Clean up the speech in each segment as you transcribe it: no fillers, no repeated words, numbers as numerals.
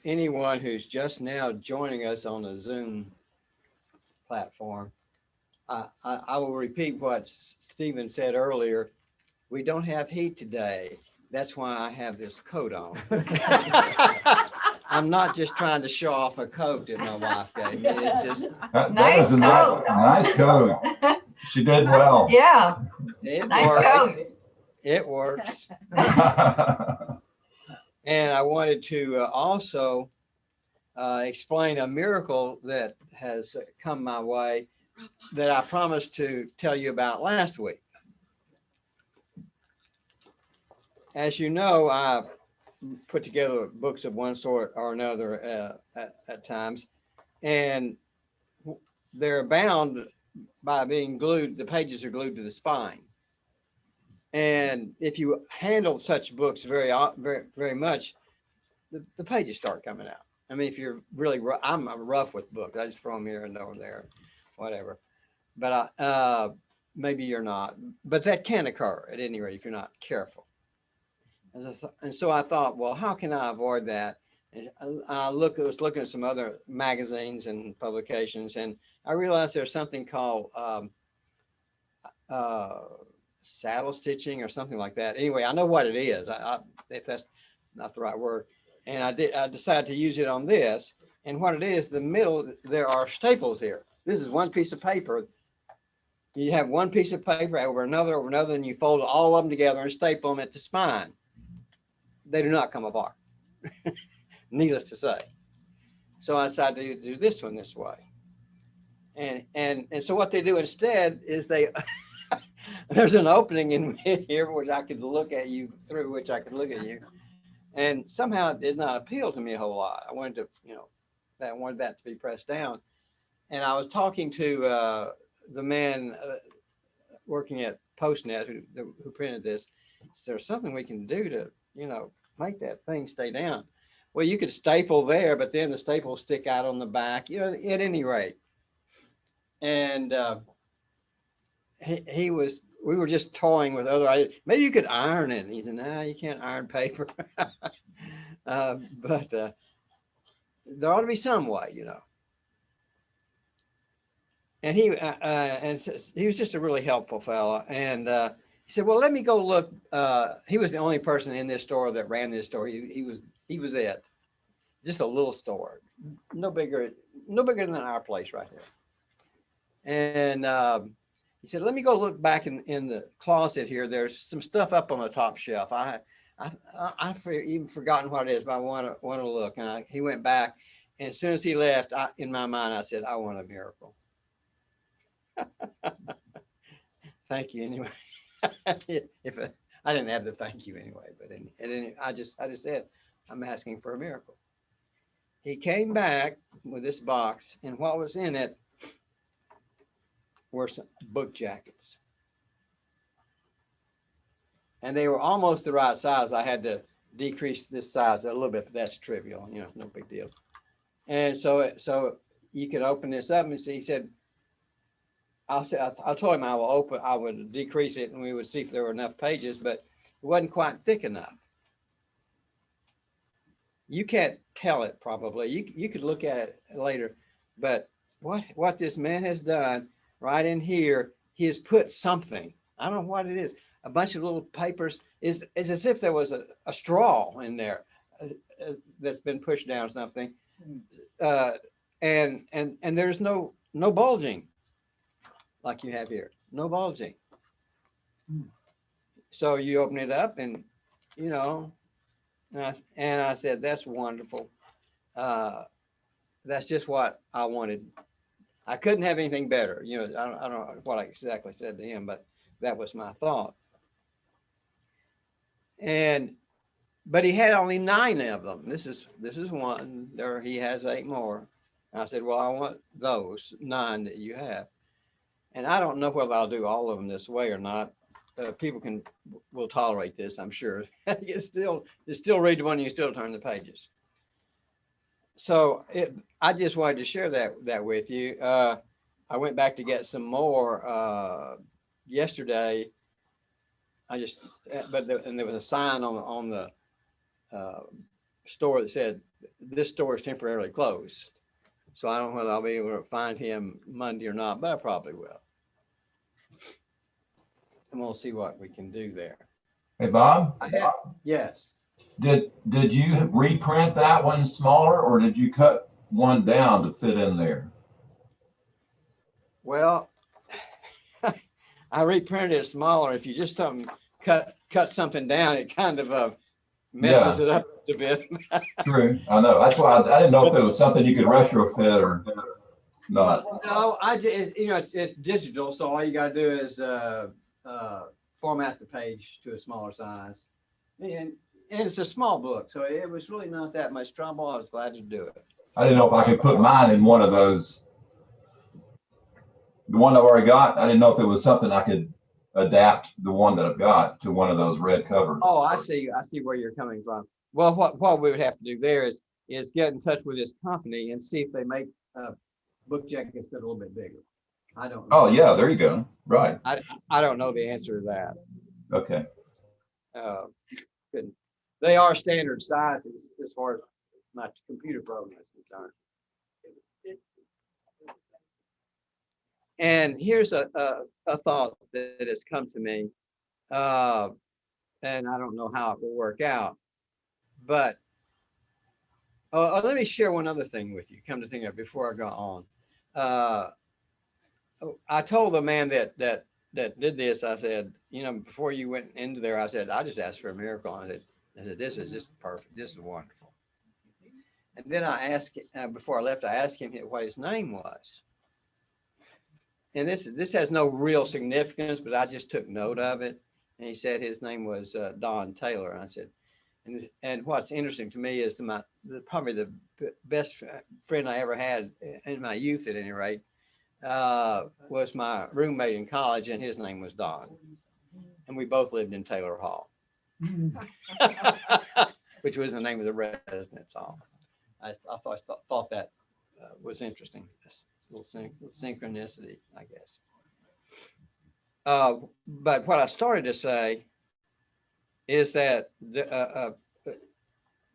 anyone who's just now joining us on the Zoom platform, I will repeat what Stephen said earlier. We don't have heat today. That's why I have this coat on. I'm not just trying to show off a coat that my wife gave me. It's just that was a nice coat. She did well. Yeah, it nice works. coat. It works. And I wanted to also explain a miracle that has come my way that I promised to tell you about last week. As you know, I put together books of one sort or another at times, and they're bound by being glued. The pages are glued to the spine. And if you handle such books very much, the pages start coming out. I mean, if you're really rough, I'm rough with books. I just throw them here and over there, whatever. But maybe you're not. But that can occur at any rate if you're not careful. And so I thought, well, how can I avoid that? And I was looking at some other magazines and publications, and I realized there's something called saddle stitching or something like that. Anyway, I know what it is, if that's not the right word. And I decided to use it on this. And what it is, the middle, there are staples here. This is one piece of paper. You have one piece of paper over another, and you fold all of them together and staple them at the spine. They do not come apart, needless to say. So I decided to do this one this way. And so what they do instead is there's an opening in here which I could look at you through, which I could look at you. And somehow it did not appeal to me a whole lot. I wanted that to be pressed down. And I was talking to the man working at PostNet who printed this. Is there something we can do to, make that thing stay down? Well, you could staple there, but then the staples stick out on the back, at any rate. And we were just toying with other ideas. Maybe you could iron it. And he said, "No, you can't iron paper." But there ought to be some way, And he was just a really helpful fellow. And he said, "Well, let me go look." He was the only person in this store that ran this store. He was it. Just a little store, no bigger than our place right here. And he said, "Let me go look back in the closet here. There's some stuff up on the top shelf. I've even forgotten what it is, but I want to look." And he went back, and as soon as he left, in my mind, I said, "I want a miracle." Thank you anyway. If I didn't have the thank you anyway, but I just said, "I'm asking for a miracle." He came back with this box, and what was in it were some book jackets. And they were almost the right size. I had to decrease this size a little bit, but that's trivial, no big deal. And so you could open this up and see. He said, I told him I would decrease it and we would see if there were enough pages, but it wasn't quite thick enough. You can't tell it probably. You could look at it later, but what this man has done right in here, he has put something. I don't know what it is. A bunch of little papers. It's as if there was a straw in there that's been pushed down or something, and there's no bulging like you have here. No bulging. So you open it up, and and I said, "That's wonderful. That's just what I wanted. I couldn't have anything better." I don't know what I exactly said to him, but that was my thought. But he had only 9 of them. This is one. There he has 8 more. And I said, "Well, I want those 9 that you have." And I don't know whether I'll do all of them this way or not. People will tolerate this, I'm sure. You still read the one, you still turn the pages. So I just wanted to share that with you. I went back to get some more yesterday. And there was a sign on the store that said, this store is temporarily closed. So I don't know whether I'll be able to find him Monday or not, but I probably will. And we'll see what we can do there. Hey, Bob, Yes. did you reprint that one smaller, or did you cut one down to fit in there? Well, I reprinted it smaller. If you just cut something down, it kind of messes Yeah, it up a bit. true. I know. That's why I didn't know if it was something you could retrofit or not. Well, no, I just, it's digital, so all you gotta do is format the page to a smaller size. And it's a small book, so it was really not that much trouble. I was glad to do it. I didn't know if I could put mine in one of those. The one I've already got, I didn't know if it was something I could adapt the one that I've got to one of those red covers. Oh, I see where you're coming from. Well, what we would have to do there is get in touch with this company and see if they make book jackets that are a little bit bigger. I don't know. Oh, yeah, there you go. Right. I don't know the answer to that. Okay. Couldn't. They are standard sizes as far as my computer program is concerned. And here's a thought that has come to me, and I don't know how it will work out, but let me share one other thing with you. Come to think of it, before I go on, I told the man that did this. I said, before you went into there, I said, I just asked for a miracle. I said, this is just perfect. This is wonderful. And then I asked, before I left, I asked him what his name was. And this has no real significance, but I just took note of it. And he said his name was Don Taylor. And I said, and what's interesting to me is probably the best friend I ever had in my youth, at any rate, was my roommate in college, and his name was Don. And we both lived in Taylor Hall, which was the name of the residence hall. I thought that was interesting. This little synchronicity, I guess. But what I started to say is that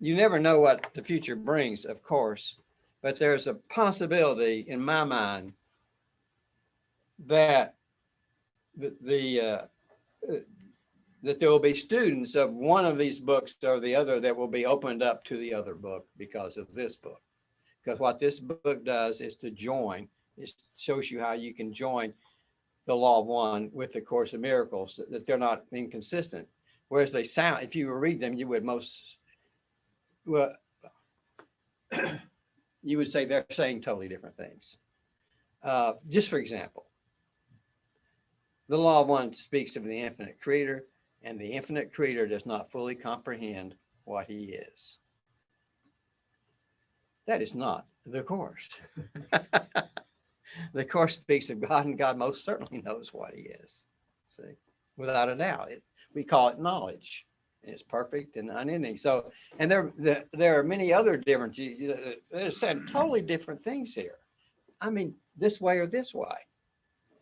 you never know what the future brings, of course, but there's a possibility in my mind that that there will be students of one of these books or the other that will be opened up to the other book because of this book. Because what this book does is to join, it shows you how you can join the Law of One with the Course of Miracles, that they're not inconsistent. Whereas they sound, if you read them, you would you would say they're saying totally different things. Just for example, the Law of One speaks of the infinite creator, and the infinite creator does not fully comprehend what he is. That is not the Course. The Course speaks of God, and God most certainly knows what he is. See, without a doubt. We call it knowledge. It's perfect and unending. So, and there are many other differences. They're saying totally different things here. I mean, this way or this way.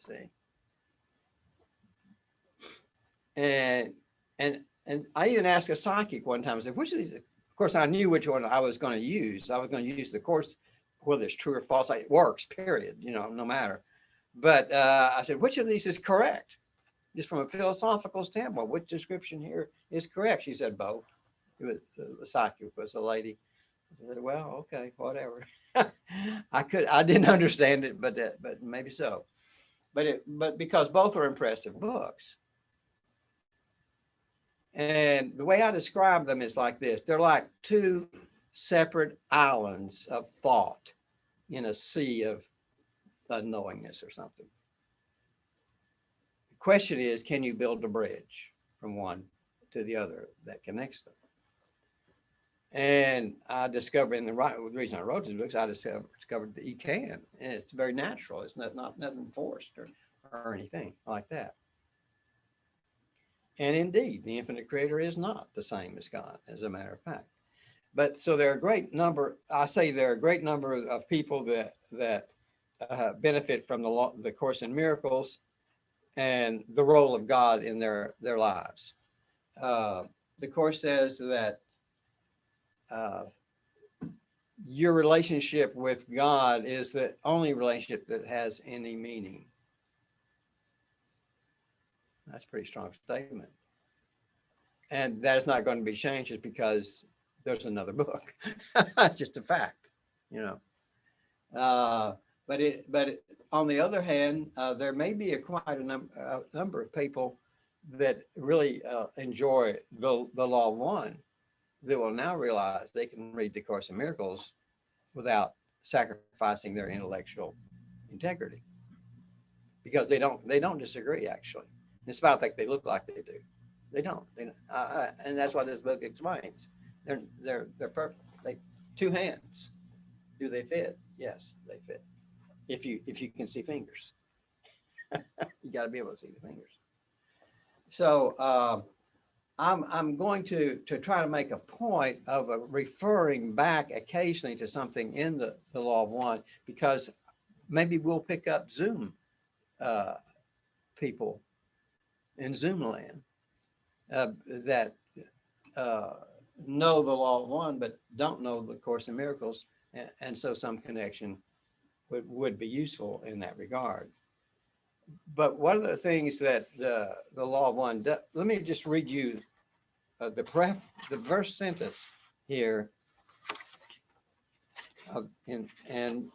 See. And I even asked a psychic one time, I said, which of these, of course, I knew which one I was going to use. I was going to use the Course, whether it's true or false, it works, period, no matter. But I said, which of these is correct? Just from a philosophical standpoint, which description here is correct? She said, both. It was, the psychic was a lady. I said, well, okay, whatever. I didn't understand it, but maybe so. But because both are impressive books. And the way I describe them is like this. They're like two separate islands of thought in a sea of unknowingness or something. The question is, can you build a bridge from one to the other that connects them? And I discovered the reason I wrote these books, I discovered that you can. And it's very natural. It's not nothing forced or anything like that. And indeed, the infinite creator is not the same as God, as a matter of fact. But so there are a great number, I say there are a great number of people that benefit from the Course in Miracles and the role of God in their lives. The Course says that your relationship with God is the only relationship that has any meaning. That's a pretty strong statement. And that's not going to be changed just because there's another book. It's just a fact, you know. But on the other hand, there may be quite a number of people that really enjoy the law of one that will now realize they can read the Course in Miracles without sacrificing their intellectual integrity, because they don't disagree actually. In spite of the fact they look like they do, they don't. And that's what this book explains. They're perfect. They two hands. Do they fit? Yes, they fit. If you can see fingers, you got to be able to see the fingers. So I'm going to try to make a point of referring back occasionally to something in the law of one, because maybe we'll pick up Zoom people in Zoom land that know the law of one but don't know the Course in Miracles, and so some connection would be useful in that regard. But one of the things that the law of one does, let me just read you the verse sentence here, and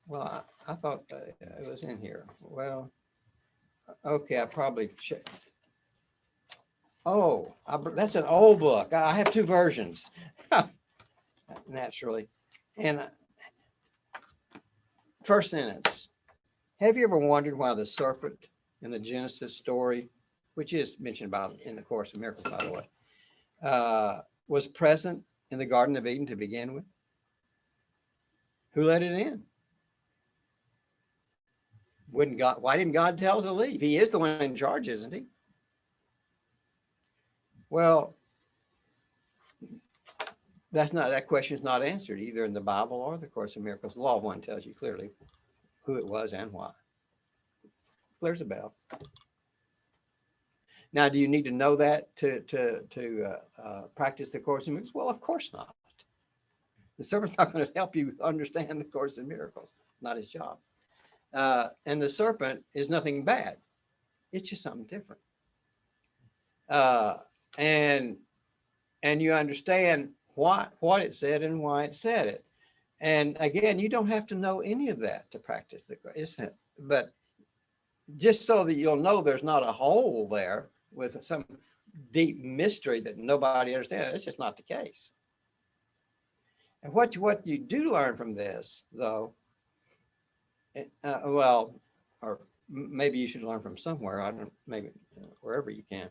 well, I thought it was in here. Well, okay, I probably checked. Oh, that's an old book. I have two versions, naturally. And first sentence: have you ever wondered why the serpent in the Genesis story, which is mentioned about in the Course of Miracles, by the way, was present in the Garden of Eden to begin with? Who let it in? Wouldn't God? Why didn't God tell it to leave? He is the one in charge, isn't he? Well, that question is not answered either in the Bible or the Course of Miracles. The law of one tells you clearly who it was and why. Clears a bell. Now, do you need to know that to practice the Course in Miracles? Well, of course not. The serpent's not going to help you understand the Course in Miracles. Not his job. And the serpent is nothing bad. It's just something different. And you understand what it said and why it said it. And again, you don't have to know any of that to practice the Course. But just so that you'll know there's not a hole there with some deep mystery that nobody understands, it's just not the case. And what you do learn from this, though, well, or maybe you should learn from somewhere, I don't, maybe wherever you can,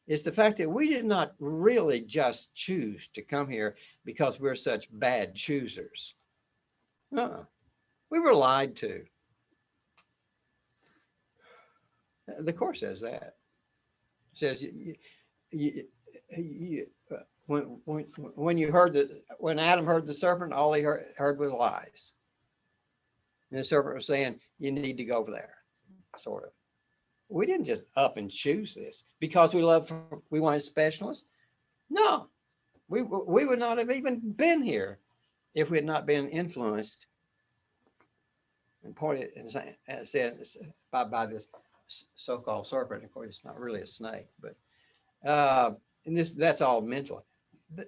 is the fact that we did not really just choose to come here because we're such bad choosers. We were lied to. The Course says that. It says when Adam heard the serpent, all he heard was lies. And the serpent was saying, you need to go over there, sort of. We didn't just up and choose this because we wanted specialists. No, we would not have even been here if we had not been influenced and pointed and said by this so-called serpent. Of course, it's not really a snake, but and that's all mental.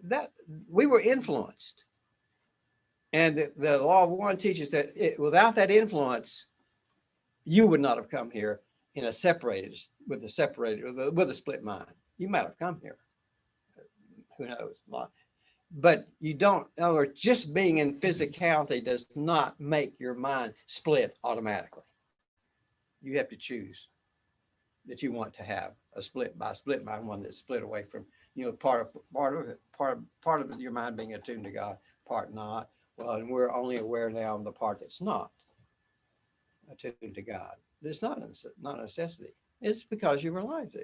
That we were influenced, and the law of one teaches that without that influence, you would not have come here in a separated with a split mind. You might have come here. Who knows? But you don't, or just being in physicality does not make your mind split automatically. You have to choose that you want to have a split mind, one that's split away from, part of your mind being attuned to God, part not. Well, and we're only aware now of the part that's not attuned to God. It's not a necessity. It's because you were lied to.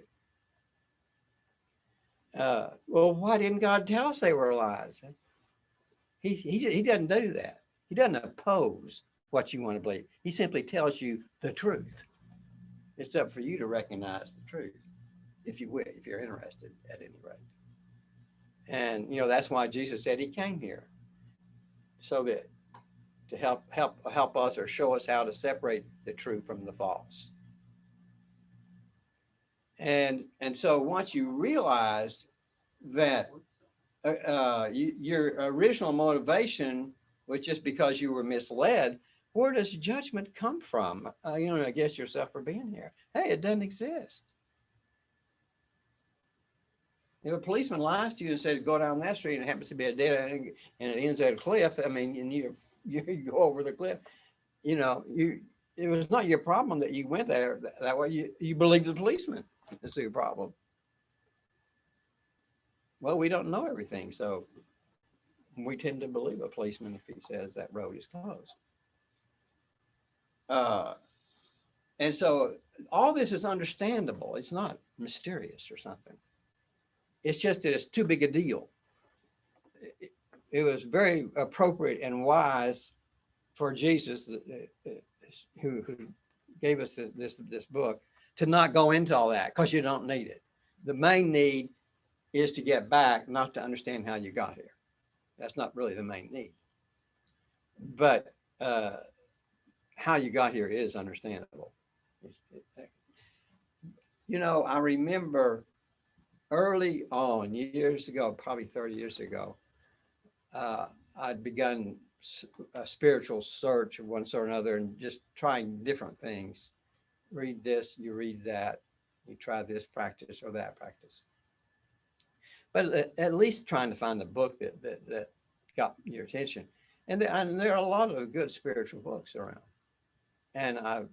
Well, why didn't God tell us they were lies? He doesn't do that. He doesn't oppose what you want to believe. He simply tells you the truth. It's up for you to recognize the truth. if you will, if you're interested at any rate. And that's why Jesus said he came here, so that to help us or show us how to separate the true from the false. And so once you realize that your original motivation was just because you were misled, where does judgment come from? Against yourself for being here. Hey, it doesn't exist. If a policeman lies to you and says, go down that street and it happens to be a dead end and it ends at a cliff, I mean, and you go over the cliff, it was not your problem that you went there that way. You believe the policeman. That's your problem. Well, we don't know everything, so we tend to believe a policeman if he says that road is closed. And so all this is understandable. It's not mysterious or something. It's just that it's too big a deal. It was very appropriate and wise for Jesus, who gave us this book, to not go into all that, because you don't need it. The main need is to get back, not to understand how you got here. That's not really the main need. But how you got here is understandable. I remember early on, years ago, probably 30 years ago, I'd begun a spiritual search of one sort or another, and just trying different things. Read this, you read that, you try this practice or that practice. But at least trying to find a book that got your attention. And there are a lot of good spiritual books around. And I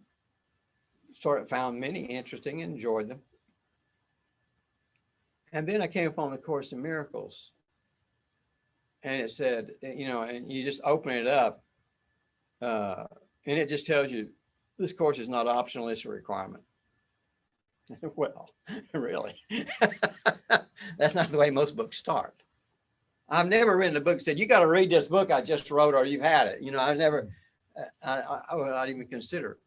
sort of found many interesting and enjoyed them. And then I came upon the Course in Miracles. And it said, and you just open it up, and it just tells you, this course is not optional, it's a requirement. Well, really? That's not the way most books start. I've never written a book that said, you got to read this book I just wrote or you've had it. I've never, I would not even consider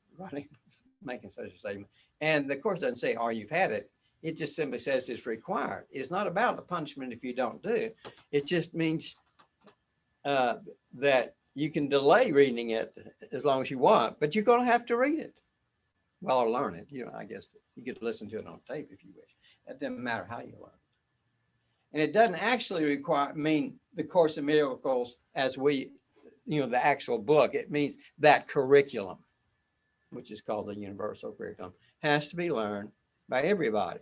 making such a statement. And the course doesn't say, or you've had it. It just simply says it's required. It's not about a punishment if you don't do. It just means that you can delay reading it as long as you want, but you're going to have to read it. Well, or learn it. I guess you could listen to it on tape if you wish. It doesn't matter how you learn it. And it doesn't actually mean the Course in Miracles as the actual book. It means that curriculum, which is called the universal curriculum, has to be learned by everybody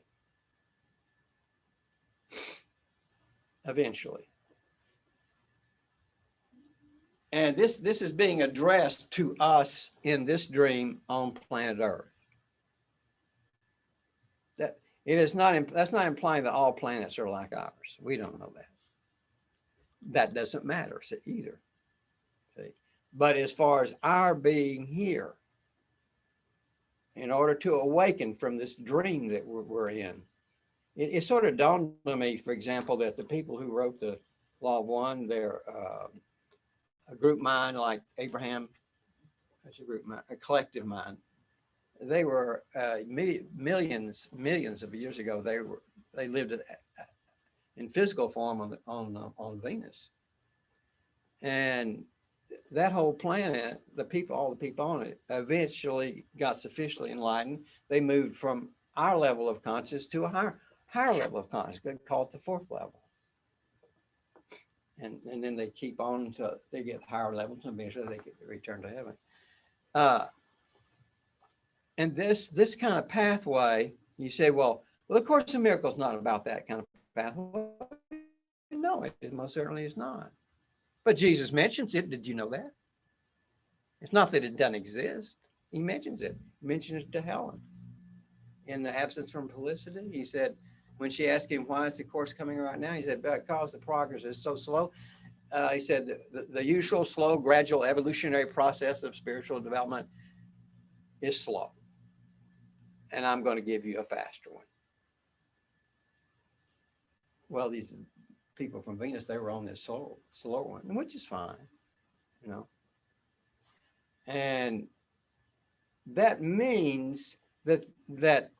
eventually. And this is being addressed to us in this dream on planet Earth. That's not implying that all planets are like ours. We don't know that. That doesn't matter either. See? But as far as our being here, in order to awaken from this dream that we're in, it sort of dawned on me, for example, that the people who wrote the Law of One, they're a group mind like Abraham, that's a group mind, a collective mind. They were millions of years ago. They lived in physical form on Venus, and that whole planet, all the people on it, eventually got sufficiently enlightened. They moved from our level of consciousness to a higher level of consciousness, called the fourth level. And then they keep on until they get higher levels, and eventually they get return to heaven. And this kind of pathway, you say, well, the Course in Miracles is not about that kind of pathway. No, it most certainly is not. But Jesus mentions it. Did you know that? It's not that it doesn't exist. He mentions it. He mentions it to Helen. In the absence from Felicity, he said, when she asked him, why is the Course coming right now? He said, because the progress is so slow. He said, the usual slow, gradual evolutionary process of spiritual development is slow. And I'm going to give you a faster one. Well, these people from Venus, they were on this slow one, which is fine, And that means that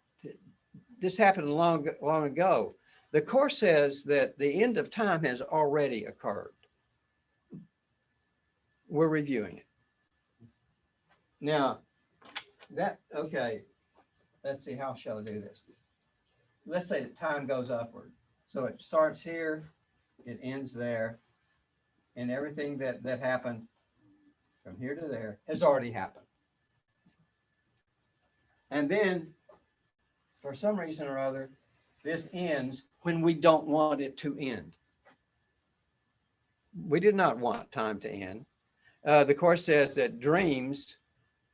this happened long ago. The Course says that the end of time has already occurred. We're reviewing it. Now, okay, let's see, how shall I do this? Let's say that time goes upward. So it starts here, it ends there, and everything that happened from here to there has already happened. And then, for some reason or other, this ends when we don't want it to end. We did not want time to end. The Course says that dreams,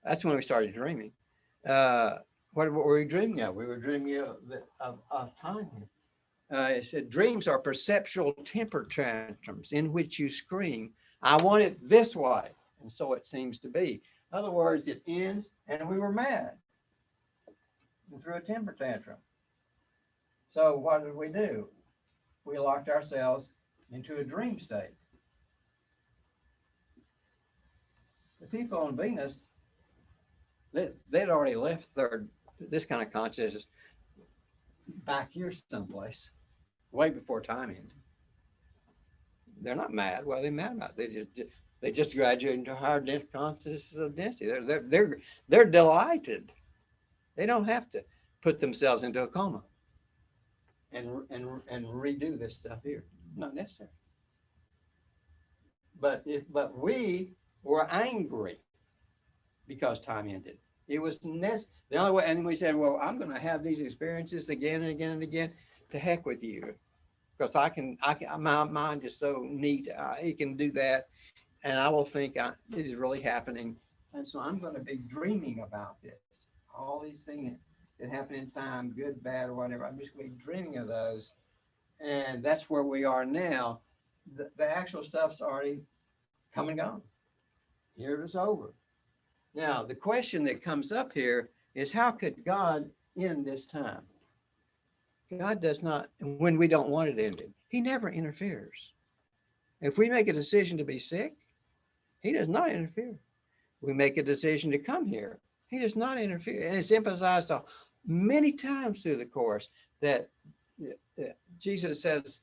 that's when we started dreaming. What were we dreaming of? We were dreaming of time. It said dreams are perceptual temper tantrums in which you scream, I want it this way. And so it seems to be. In other words, it ends and we were mad and threw a temper tantrum. So what did we do? We locked ourselves into a dream state. The people on Venus, they'd already left this kind of consciousness back here someplace, way before time ended. They're not mad. Well, they're mad about it. They just graduated into higher consciousness of density. They're delighted. They don't have to put themselves into a coma and redo this stuff here. Not necessary. But we were angry because time ended. It was the only way, and we said, well, I'm going to have these experiences again and again and again. To heck with you, because I can. My mind is so neat. It can do that, and I will think it is really happening. And so I'm going to be dreaming about this. All these things that happen in time, good, bad, or whatever. I'm just going to be dreaming of those, and that's where we are now. The actual stuff's already come and gone. Here it is over. Now, the question that comes up here is, how could God end this time? God does not, when we don't want it ended, he never interferes. If we make a decision to be sick, he does not interfere. We make a decision to come here, he does not interfere. And it's emphasized many times through the Course that Jesus says,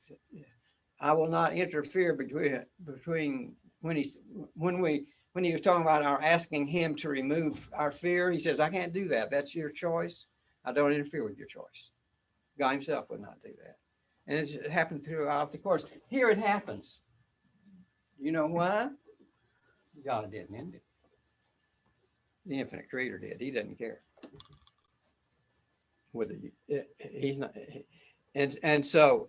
I will not interfere between when he was talking about our asking him to remove our fear. He says, I can't do that. That's your choice. I don't interfere with your choice. God himself would not do that. And it happened throughout the Course. Here it happens. You know why? God didn't end it. The infinite creator did. He doesn't care. Whether he's not. And so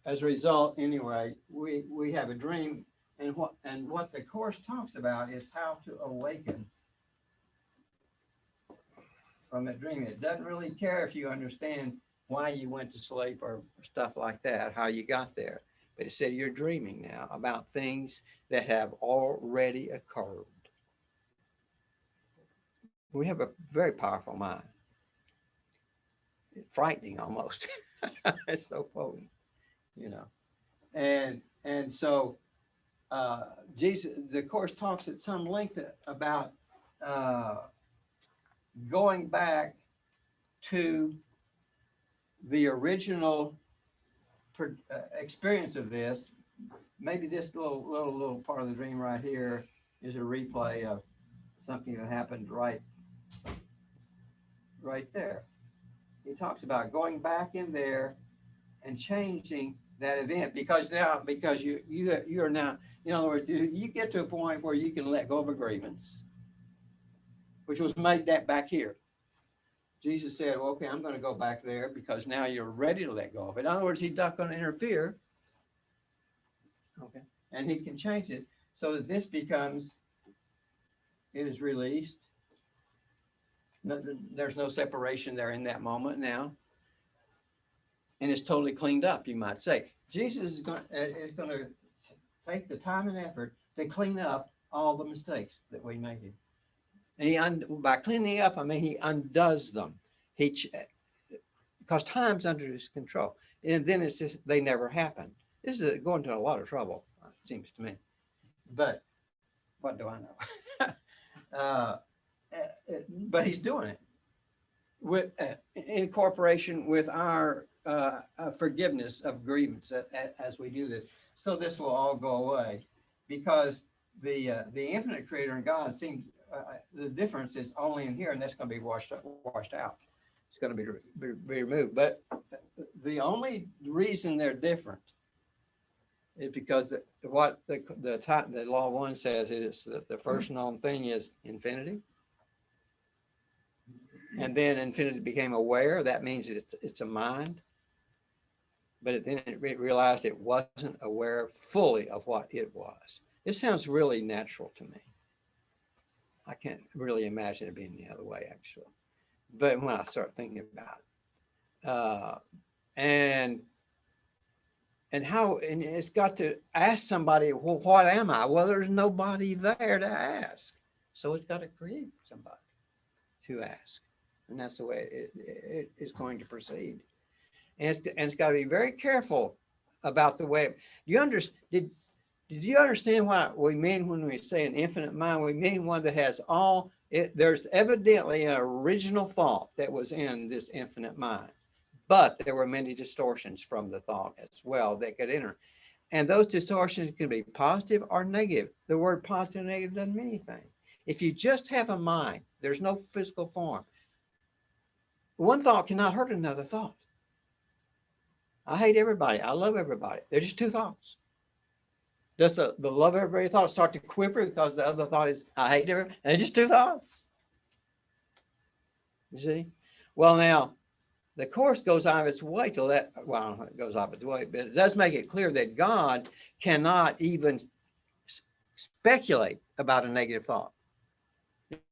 as a result, anyway, we have a dream, and what the Course talks about is how to awaken from a dream. It doesn't really care if you understand why you went to sleep or stuff like that, how you got there. But it said you're dreaming now about things that have already occurred. We have a very powerful mind. It's frightening almost. It's so potent, you know. And so Jesus, the Course talks at some length about going back to the original experience of this. Maybe this little part of the dream right here is a replay of something that happened right there. He talks about going back in there and changing that event, because you are now, in other words, you get to a point where you can let go of a grievance, which was made that back here. Jesus said, well, okay, I'm going to go back there because now you're ready to let go of it. In other words, he's not going to interfere. Okay. And he can change it so that this becomes, it is released. There's no separation there in that moment now. And it's totally cleaned up, you might say. Jesus is going to take the time and effort to clean up all the mistakes that we made. And by cleaning up, I mean, he undoes them. Because time's under his control. And then it's just, they never happen. This is going to a lot of trouble, it seems to me. But what do I know? But he's doing it. with in cooperation with our forgiveness of grievance as we do this. So this will all go away, because the infinite creator and God seems the difference is only in here, and that's going to be washed out. It's going to be removed. But the only reason they're different is because what the law of one says is that the first known thing is infinity. And then infinity became aware. That means it's a mind. But then it realized it wasn't aware fully of what it was. It sounds really natural to me. I can't really imagine it being the other way, actually. But when I start thinking about it, and it's got to ask somebody, well, what am I? Well, there's nobody there to ask. So it's got to create somebody to ask. And that's the way it is going to proceed. And it's got to be very careful about the way. Did you understand what we mean when we say an infinite mind? We mean one that has there's evidently an original thought that was in this infinite mind, but there were many distortions from the thought as well that could enter. And those distortions can be positive or negative. The word positive and negative doesn't mean anything. If you just have a mind, there's no physical form. One thought cannot hurt another thought. I hate everybody. I love everybody. They're just two thoughts. Does the love everybody thought start to quiver because the other thought is I hate everybody? They're just two thoughts. You see? Well, now, the Course goes out of its way to let, well, it goes off its way, but it does make it clear that God cannot even speculate about a negative thought.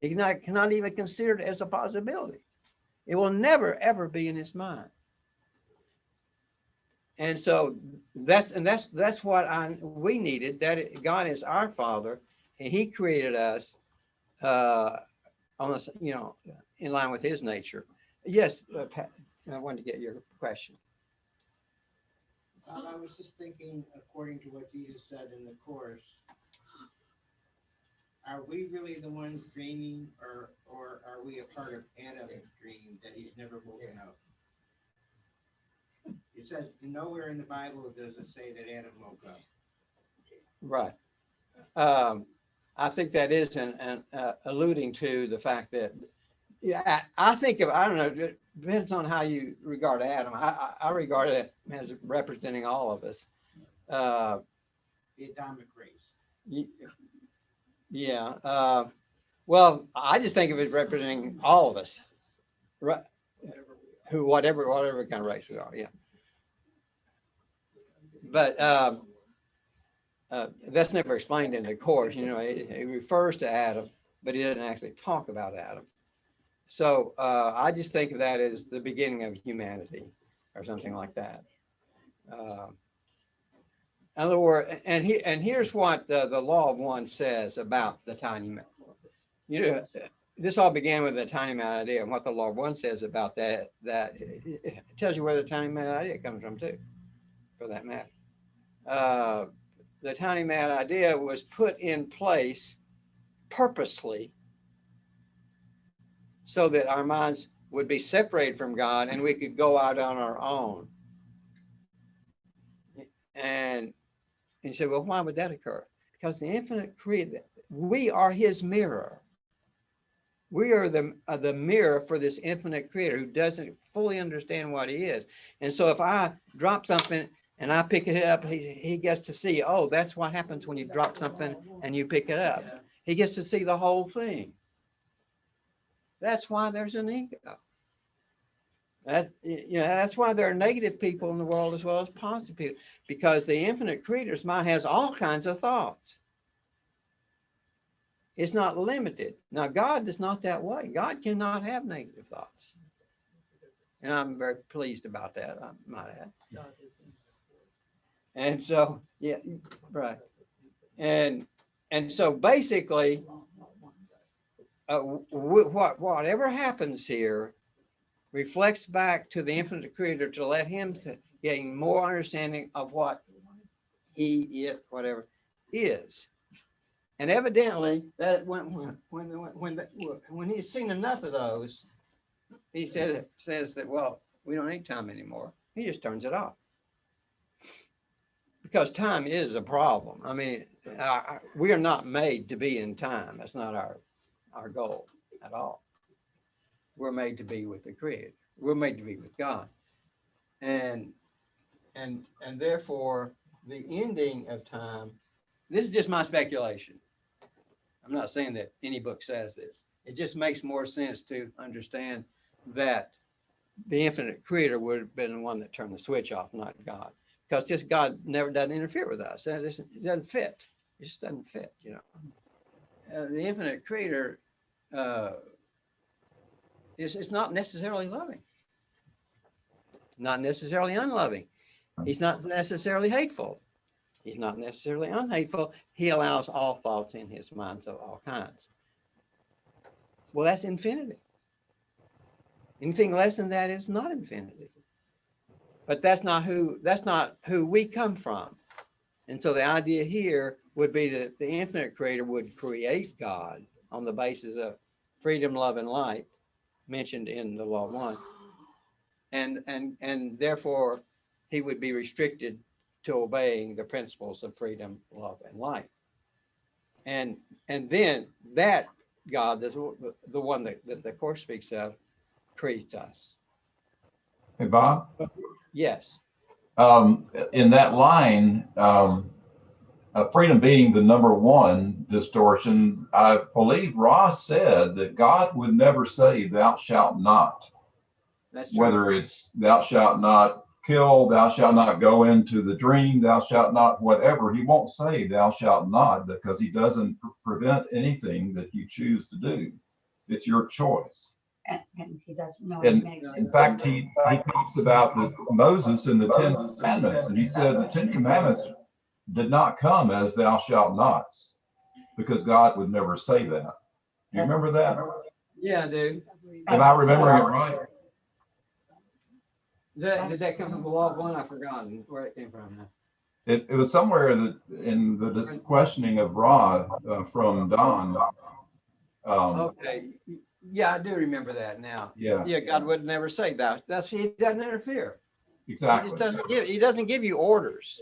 He cannot even consider it as a possibility. It will never, ever be in his mind. And so that's what we needed. That God is our Father, and He created us on this, in line with His nature. Yes, Pat, I wanted to get your question. I was just thinking, according to what Jesus said in the Course, are we really the ones dreaming, or are we a part of Adam's dream that he's never woken up? It says nowhere in the Bible does it say that Adam woke up. Right. I think that is alluding to the fact that, yeah, I think I don't know, it depends on how you regard Adam. I regard it as representing all of us. The Adamic race. Yeah. Well, I just think of it representing all of us, right? Whatever kind of race we are. Yeah. But that's never explained in the Course. It refers to Adam, but it doesn't actually talk about Adam. So I just think of that as the beginning of humanity or something like that. In other words, and here's what the law of one says about the tiny man. This all began with the tiny man idea, and what the law of one says about that it tells you where the tiny man idea comes from too, for that matter. The tiny man idea was put in place purposely so that our minds would be separated from God and we could go out on our own. And you say, well, why would that occur? Because the infinite creator, we are his mirror. We are the mirror for this infinite creator who doesn't fully understand what he is. And so if I drop something and I pick it up, he gets to see, oh, that's what happens when you drop something and you pick it up. He gets to see the whole thing. That's why there's an ego. That's why there are negative people in the world as well as positive people, because the infinite creator's mind has all kinds of thoughts. It's not limited. Now, God is not that way. God cannot have negative thoughts. And I'm very pleased about that, I might add. And so, yeah, right. And so basically, whatever happens here reflects back to the infinite creator to let him gain more understanding of what he is, whatever is. And evidently, that when he's seen enough of those, he says that, well, we don't need time anymore. He just turns it off. Because time is a problem. I mean, we are not made to be in time. That's not our goal at all. We're made to be with the Creator. We're made to be with God. And therefore, the ending of time, this is just my speculation. I'm not saying that any book says this. It just makes more sense to understand that the infinite creator would have been the one that turned the switch off, not God. Because just God never doesn't interfere with us. It doesn't fit. It just doesn't fit, you know. The infinite creator is not necessarily loving, not necessarily unloving. He's not necessarily hateful. He's not necessarily unhateful. He allows all thoughts in his mind of all kinds. Well, that's infinity. Anything less than that is not infinity. But that's not who we come from. And so the idea here would be that the infinite creator would create God on the basis of freedom, love, and light mentioned in the law of one. And therefore he would be restricted to obeying the principles of freedom, love, and light. And then that God, the one that the Course speaks of, creates us. Hey, Bob, Yes. in that line, freedom being the number one distortion, I believe Ross said that God would never say, thou shalt not. That's true. Whether it's thou shalt not kill, thou shalt not go into the dream, thou shalt not whatever. He won't say thou shalt not because he doesn't prevent anything that you choose to do. It's your choice. And he doesn't know. And in fact, he talks about Moses in the 10 Commandments, and he said the 10 Commandments did not come as thou shalt nots because God would never say that. Do you remember that? Yeah, I do. Am I remembering it right? Did that come from the law of one? I've forgotten where it came from now. It was somewhere that in the questioning of Ra from Don. Okay. Yeah, I do remember that now. Yeah. Yeah, God would never say that. He doesn't interfere. Exactly. He doesn't give you orders.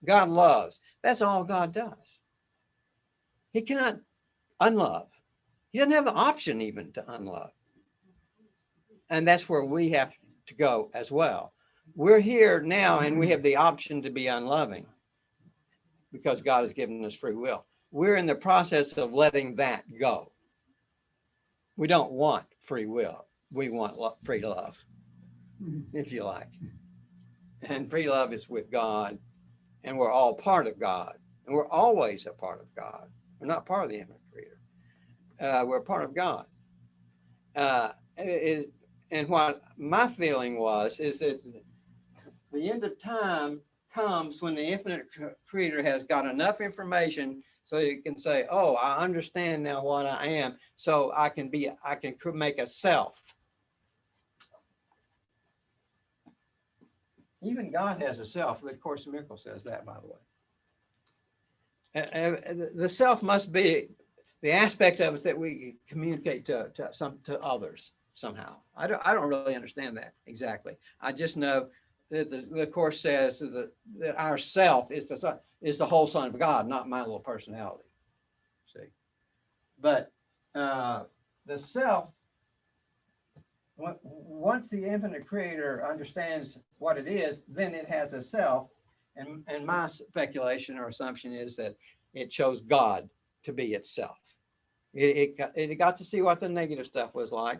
God loves. That's all God does. He cannot unlove. He doesn't have the option even to unlove. And that's where we have to go as well. We're here now and we have the option to be unloving because God has given us free will. We're in the process of letting that go. We don't want free will. We want free love, if you like. And free love is with God, and we're all part of God, and we're always a part of God. We're not part of the infinite creator. We're a part of God. And what my feeling is that the end of time comes when the infinite creator has got enough information so you can say, oh, I understand now what I am. So I can make a self. Even God has a self. The Course in Miracles says that, by the way. The self must be the aspect of us that we communicate to others somehow. I don't really understand that exactly. I just know that the Course says that our self is the whole Son of God, not my little personality. See, but the self, once the infinite creator understands what it is, then it has a self. And my speculation or assumption is that it chose God to be itself. It got to see what the negative stuff was like.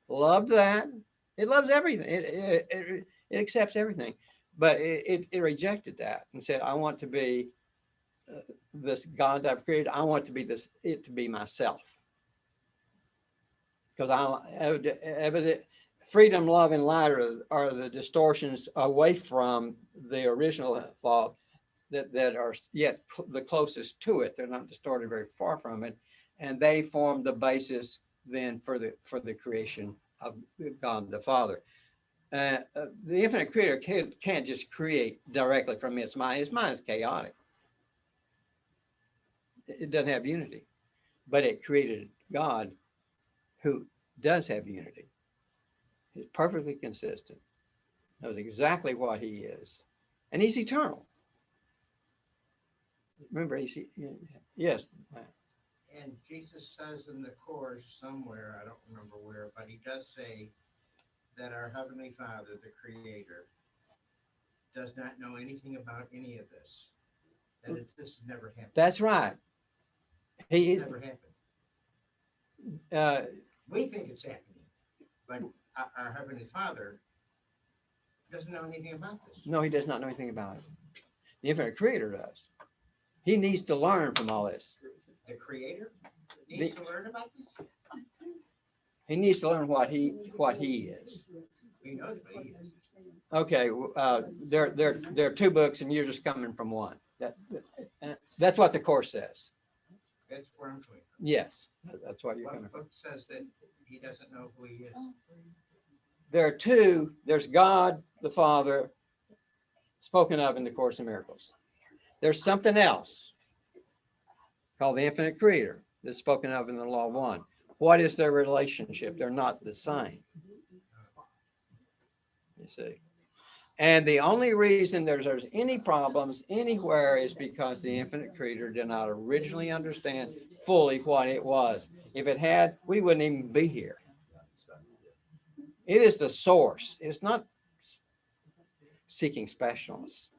Loved that. It loves everything. It accepts everything. But it rejected that and said, I want to be this God that I've created. I want to be it to be myself. Because freedom, love, and light are the distortions away from the original thought that are yet the closest to it. They're not distorted very far from it. And they form the basis then for the creation of God the Father. The infinite creator can't just create directly from its mind. Its mind is chaotic. It doesn't have unity, but it created God who does have unity. He's perfectly consistent. Knows exactly what he is. And he's eternal. Remember, yes. And Jesus says in the course somewhere, I don't remember where, but he does say that our Heavenly Father, the Creator, does not know anything about any of this. This has never happened. That's right. He It's is. never happened. Uh, We think it's happening, but our Heavenly Father doesn't know anything about this. no, he does not know anything about it. The infinite creator does. He needs to learn from all this. The Creator needs to learn about this. He needs to learn what he is. We know that he is. Okay, there are two books, and you're just coming from one. That's what the course says. That's where I'm coming from. Yes, that's what you're coming What from. book says that he doesn't know who he is? There are two. There's God the Father, spoken of in the Course in Miracles. There's something else called the infinite creator that's spoken of in the Law of One. What is their relationship? They're not the same. You see. And the only reason there's any problems anywhere is because the infinite creator did not originally understand fully what it was. If it had, we wouldn't even be here. It is the source. It's not seeking specialists.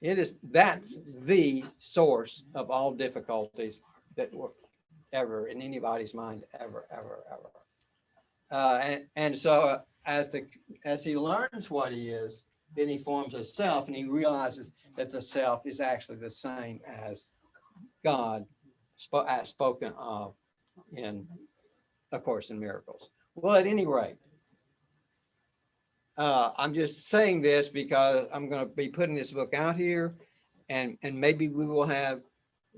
That's the source of all difficulties that were ever in anybody's mind, ever. And so as he learns what he is, then he forms a self, and he realizes that the self is actually the same as God as spoken of in A Course in Miracles. Well, at any rate, I'm just saying this because I'm going to be putting this book out here, and maybe we will have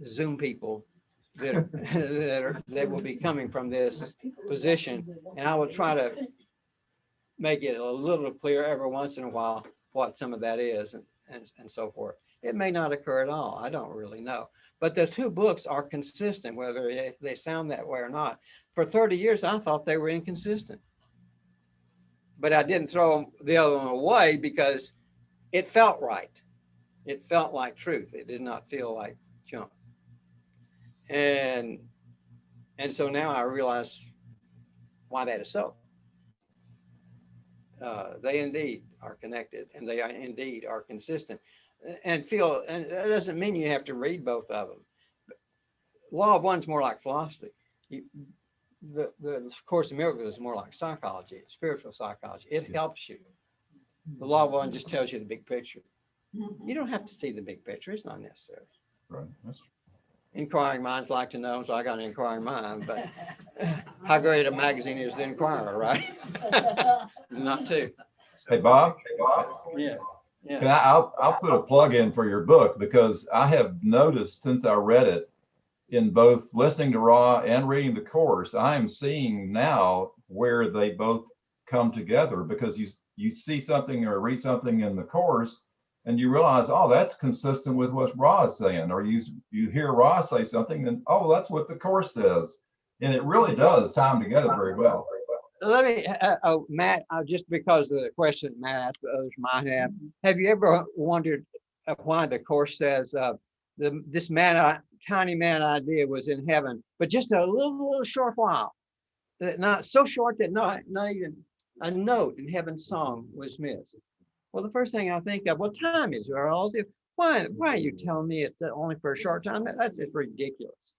Zoom people that will be coming from this position, and I will try to make it a little clear every once in a while what some of that is and so forth. It may not occur at all. I don't really know. But the two books are consistent, whether they sound that way or not. For 30 years, I thought they were inconsistent. But I didn't throw the other one away because it felt right. It felt like truth. It did not feel like junk. And so now I realize why that is so. They indeed are connected, and they indeed are consistent. And that doesn't mean you have to read both of them. Law of One's more like philosophy. The Course in Miracles is more like psychology, spiritual psychology. It helps you. The Law of One just tells you the big picture. You don't have to see the big picture. It's not necessary. Right. That's Inquiring minds like to know, so I got an inquiring mind. But how great a magazine is the Inquirer, right? Not two. Hey, Bob. Yeah. Can I'll put a plug in for your book, because I have noticed since I read it, in both listening to Ra and reading the course, I am seeing now where they both come together, because you see something or read something in the course and you realize, oh, that's consistent with what Ra is saying, or you hear Ra say something and, oh, that's what the course says. And it really does tie them together very well. Let me, Matt, just because of the question Matt asked, others might have you ever wondered why the course says this tiny man idea was in heaven, but just a little short while, not so short that not even a note in heaven's song was missed? Well, the first thing I think of, what time is it? Why are you telling me it's only for a short time? That's just ridiculous.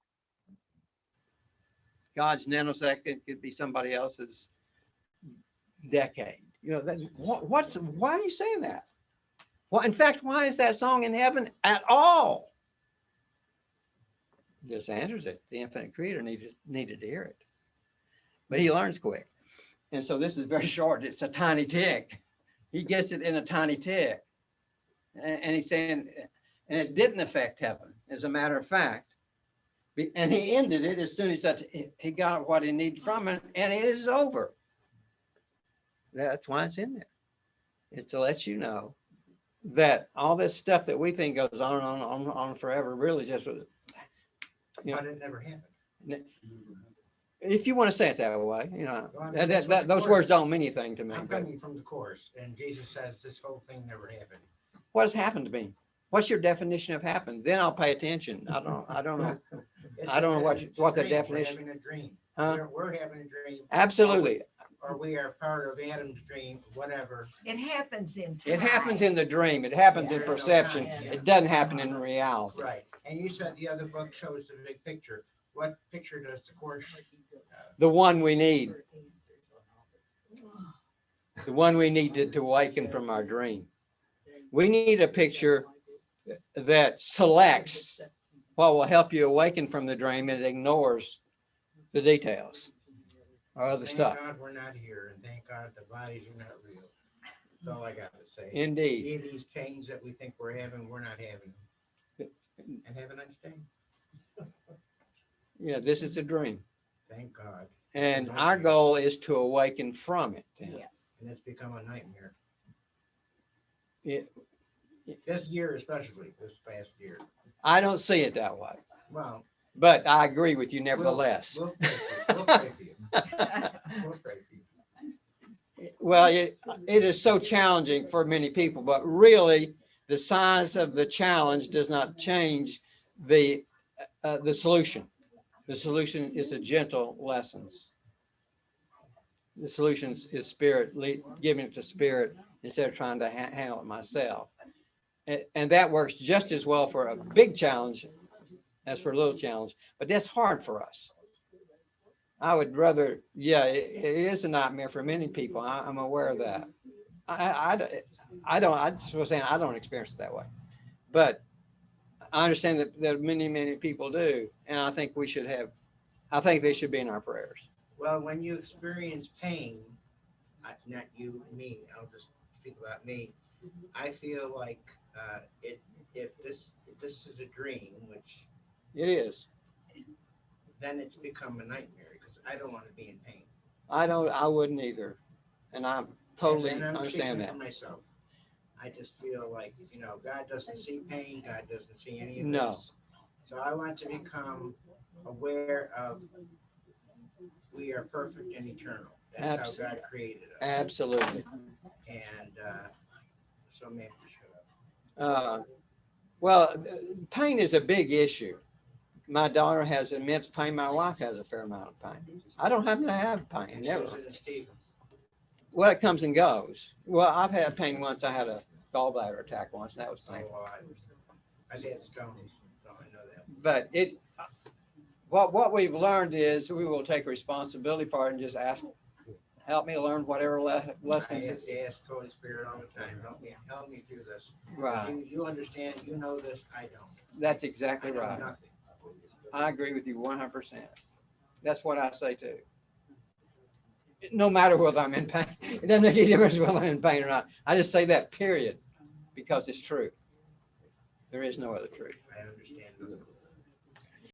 God's nanosecond could be somebody else's decade. You know, why are you saying that? Well, in fact, why is that song in heaven at all? This answers it. The infinite creator needed to hear it. But he learns quick. And so this is very short. It's a tiny tick. He gets it in a tiny tick. And he's saying, and it didn't affect heaven, as a matter of fact. And he ended it as soon as he got what he needed from it, and it is over. That's why it's in there. It's to let you know that all this stuff that we think goes on forever really just was. But it never happened. If you want to say it that way, you know, Well, I mean, that's what the those course- words don't mean anything to me. I'm But coming from the course, and Jesus says this whole thing never happened. what has happened to me? What's your definition of happened? Then I'll pay attention. I don't know. It's I don't know a- it's a what the dream. definition- We're having a dream. Huh? We're having a dream, Absolutely. or we are part of Adam's dream, whatever. It happens in time. It happens in the dream. It happens in Yeah. perception. Yeah. It doesn't happen in reality. Right. And you said the other book shows the big picture. What picture does the course? The one we need. The one we need to awaken from our dream. We need a picture that selects what will help you awaken from the dream and ignores the details or other Thank stuff. God we're not here, and thank God the bodies are not real. That's all I got to say. Indeed. Any of these changes that we think we're having, we're not having. And have a nice day. Yeah, this is a dream. Thank God. And our goal is to awaken from it. then. Yes. And it's become a nightmare. It- This year especially, this past year. I don't see it that way, Well, but I agree with you nevertheless. we'll pray for you. We'll pray for you. We'll pray for you. Well, it is so challenging for many people, but really the size of the challenge does not change the solution. The solution is a gentle lessons. The solution is spirit, giving it to spirit instead of trying to handle it myself. And that works just as well for a big challenge as for a little challenge, but that's hard for us. I would rather, yeah, it is a nightmare for many people. I'm aware of that. I just was saying, I don't experience it that way, but I understand that many people do. And I think I think they should be in our prayers. Well, when you experience pain, not you, me, I'll just speak about me. I feel like if this is a dream, which It is. then it's become a nightmare because I don't want to be in pain. I wouldn't either. And I totally And I'm understand speaking that. for myself. I just feel like, God doesn't see pain. God doesn't see any of No. this. So I want to become aware of we are perfect and eternal. That's how God created us. Absolutely. And so maybe shut up. Well, pain is a big issue. My daughter has immense pain. My wife has a fair amount of pain. I don't happen to have pain, And never. Susan and Stephen. Well, it comes and goes. Well, I've had pain once. I had a gallbladder attack once, and that was So painful. I've had stones, so I know that. But what we've learned is we will take responsibility for it and just ask, help me learn whatever I lessons. have to ask Holy Spirit all the time, help me through this. Right. You understand, you know this, I don't. That's I exactly know right. nothing. I agree with you 100%. That's what I say too. No matter whether I'm in pain, it doesn't make any difference whether I'm in pain or not. I just say that period because it's true. There is no other truth. I understand nothing.